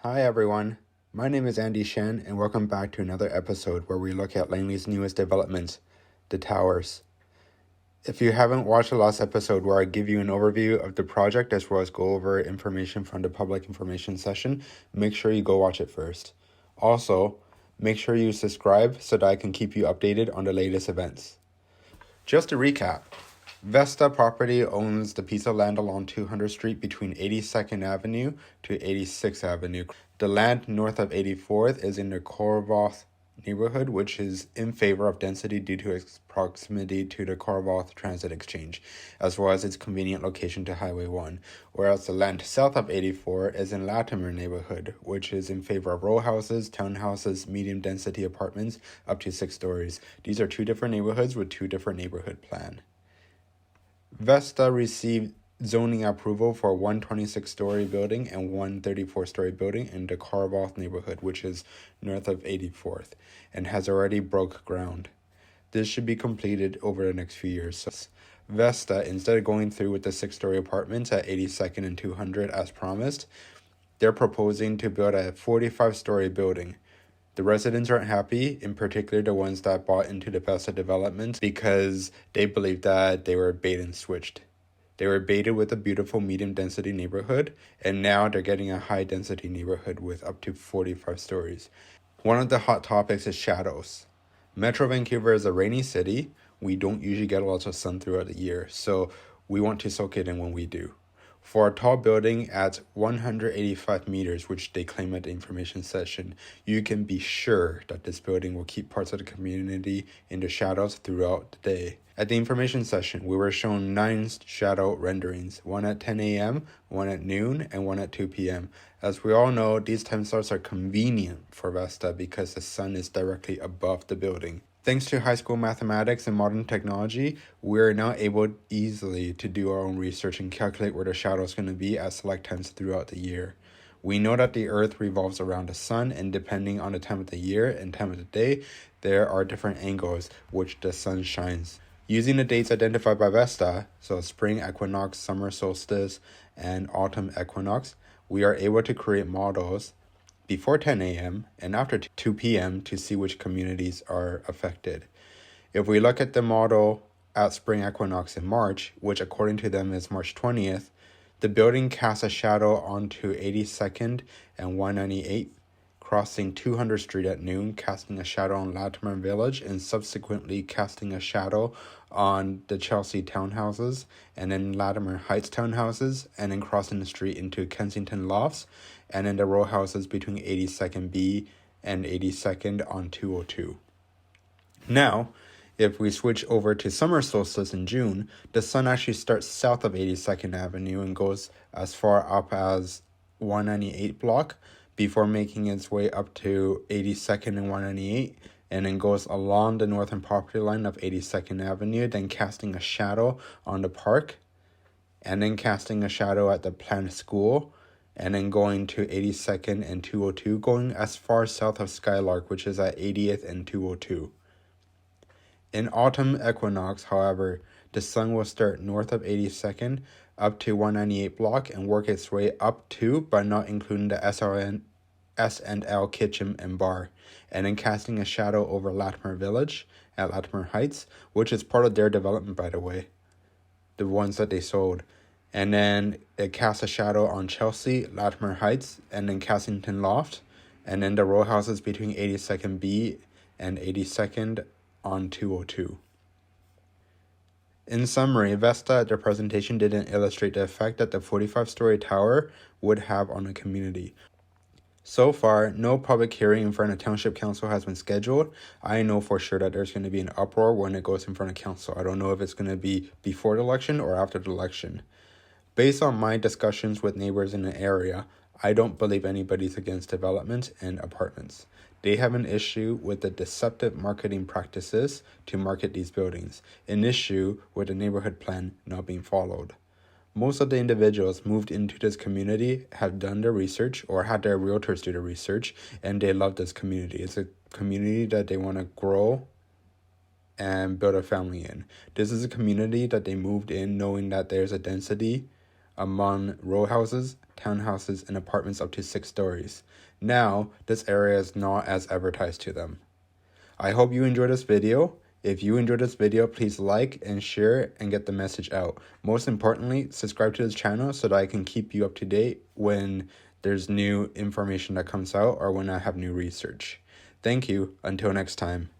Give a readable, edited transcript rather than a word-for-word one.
Hi everyone, my name is Andy Shen and welcome back to another episode where we look at Langley's newest development, the towers. If you haven't watched the last episode where I give you an overview of the project as well as go over information from the public information session, make sure you go watch it first. Also, make sure you subscribe so that I can keep you updated on the latest events. Just to recap, Vesta Property owns the piece of land along 200th Street between 82nd Avenue to 86th Avenue. The land north of 84th is in the Corvallis neighborhood, which is in favor of density due to its proximity to the Corvallis Transit Exchange, as well as its convenient location to Highway 1, whereas the land south of 84 is in Latimer neighborhood, which is in favor of row houses, townhouses, medium-density apartments up to 6 stories. These are two different neighborhoods with two different neighborhood plans. Vesta received zoning approval for one 26-story building and one 34-story building in the Corvallis neighborhood, which is north of 84th, and has already broke ground. This should be completed over the next few years. So Vesta, instead of going through with the 6-story apartments at 82nd and 200 as promised, they're proposing to build a 45-story building. The residents aren't happy, in particular the ones that bought into the Vesta development, because they believe that they were bait and switched. They were baited with a beautiful medium-density neighborhood, and now they're getting a high-density neighborhood with up to 45 stories. One of the hot topics is shadows. Metro Vancouver is a rainy city. We don't usually get a lot of sun throughout the year, so we want to soak it in when we do. For a tall building at 185 meters, which they claim at the information session, you can be sure that this building will keep parts of the community in the shadows throughout the day. At the information session, we were shown 9 shadow renderings, one at 10 a.m., one at noon, and one at 2 p.m. As we all know, these time slots are convenient for Vesta because the sun is directly above the building. Thanks to high school mathematics and modern technology, we're now able easily to do our own research and calculate where the shadow is going to be at select times throughout the year. We know that the Earth revolves around the sun, and depending on the time of the year and time of the day, there are different angles which the sun shines. Using the dates identified by Vesta, so spring equinox, summer solstice, and autumn equinox, we are able to create models before 10 a.m. and after 2 p.m. to see which communities are affected. If we look at the model at spring equinox in March, which according to them is March 20th, the building casts a shadow onto 82nd and 198th, crossing 200th Street at noon, casting a shadow on Latimer Village, and subsequently casting a shadow on the Chelsea townhouses, and then Latimer Heights townhouses, and then crossing the street into Kensington Lofts, and then the row houses between 82nd B and 82nd on 202. Now, if we switch over to summer solstice in June, the sun actually starts south of 82nd Avenue and goes as far up as 198 block, before making its way up to 82nd and 198, and then goes along the northern property line of 82nd Avenue, then casting a shadow on the park, and then casting a shadow at the planned school, and then going to 82nd and 202, going as far south of Skylark, which is at 80th and 202. In autumn equinox, however, the sun will start north of 82nd up to 198 block and work its way up to, but not including the S&L kitchen and bar, and then casting a shadow over Latimer Village at Latimer Heights, which is part of their development, by the way, the ones that they sold. And then it casts a shadow on Chelsea, Latimer Heights, and then Kensington Loft, and then the row houses between 82nd B and 82nd on 202. In summary, Vesta at their presentation didn't illustrate the effect that the 45-story tower would have on a community. So far, no public hearing in front of Township Council has been scheduled. I know for sure that there's going to be an uproar when it goes in front of Council. I don't know if it's going to be before the election or after the election. Based on my discussions with neighbors in the area, I don't believe anybody's against development and apartments. They have an issue with the deceptive marketing practices to market these buildings, an issue with the neighborhood plan not being followed. Most of the individuals moved into this community have done their research or had their realtors do the research, and they love this community. It's a community that they want to grow and build a family in. This is a community that they moved in knowing that there's a density among row houses, townhouses, and apartments up to 6 stories. Now, this area is not as advertised to them. I hope you enjoyed this video. If you enjoyed this video, please like and share and get the message out. Most importantly, subscribe to this channel so that I can keep you up to date when there's new information that comes out or when I have new research. Thank you. Until next time.